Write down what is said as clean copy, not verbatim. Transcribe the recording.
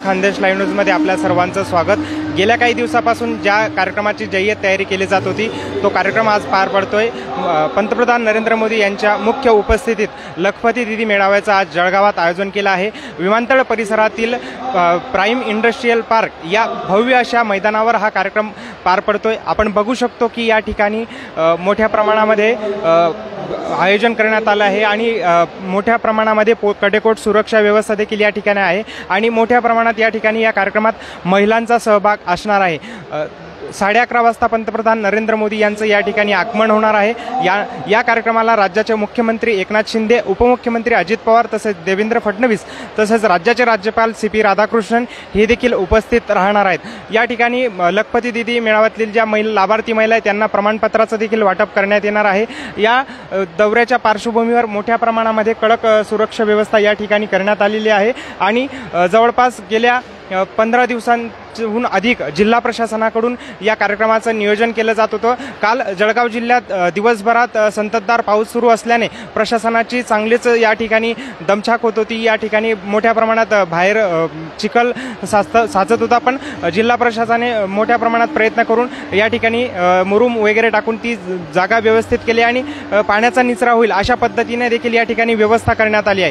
Khandesh live न्यूजमध्ये आपल्या सर्वांचं स्वागत। गेल्या काही दिवसापासून ज्या कार्यक्रमाची जय्यत तयारी केली जात होती तो कार्यक्रम आज पार पडतोय। पंतप्रधान नरेंद्र मोदी यांच्या मुख्य उपस्थितीत लखपती दीदी मेळाव्याचं आज जळगावात आयोजन केलं आहे। विमानतळ परिसरातील प्राइम इंडस्ट्रियल पार्क या भव्य अशा मैदानावर हा कार्यक्रम पार पडतोय। आपण बघू शकतो की या ठिकाणी मोठ्या प्रमाणामध्ये आयोजन करण्यात आलं आहे आणि मोठ्या प्रमाणामध्ये कडेकोट सुरक्षा व्यवस्था देखील या ठिकाणी आहे आणि मोठ्या प्रमाणात या ठिकाणी या कार्यक्रमात महिलांचा सहभाग असणार आहे। 11:30 वाजता पंतप्रधान नरेंद्र मोदी यांचं या ठिकाणी आगमन होणार आहे। या कार्यक्रमाला राज्याचे मुख्यमंत्री एकनाथ शिंदे, उपमुख्यमंत्री अजित पवार तसेच देवेंद्र फडणवीस तसेच राज्याचे राज्यपाल CP राधाकृष्णन हे देखील उपस्थित राहणार आहेत। या ठिकाणी लखपती दीदी मेळाव्यातील ज्या लाभार्थी महिला आहेत त्यांना प्रमाणपत्राचं देखील वाटप करण्यात येणार आहे। या दौऱ्याच्या पार्श्वभूमीवर मोठ्या प्रमाणामध्ये कडक सुरक्षा व्यवस्था या ठिकाणी करण्यात आलेली आहे आणि जवळपास गेल्या 15 दिवसांहून अधिक जिल्हा प्रशासनाकडून या कार्यक्रमाचं नियोजन केलं जात होतं। काल जळगाव जिल्ह्यात दिवसभरात संततधार पाऊस सुरू असल्याने प्रशासनाची चांगलीच या ठिकाणी दमछाक होत होती। या ठिकाणी मोठ्या प्रमाणात बाहेर चिखल साचत होता, पण जिल्हा प्रशासनाने मोठ्या प्रमाणात प्रयत्न करून या ठिकाणी मुरुम वगैरे टाकून ती जागा व्यवस्थित केली आणि पाण्याचा निचरा होईल अशा पद्धतीने देखील या ठिकाणी व्यवस्था करण्यात आली आहे।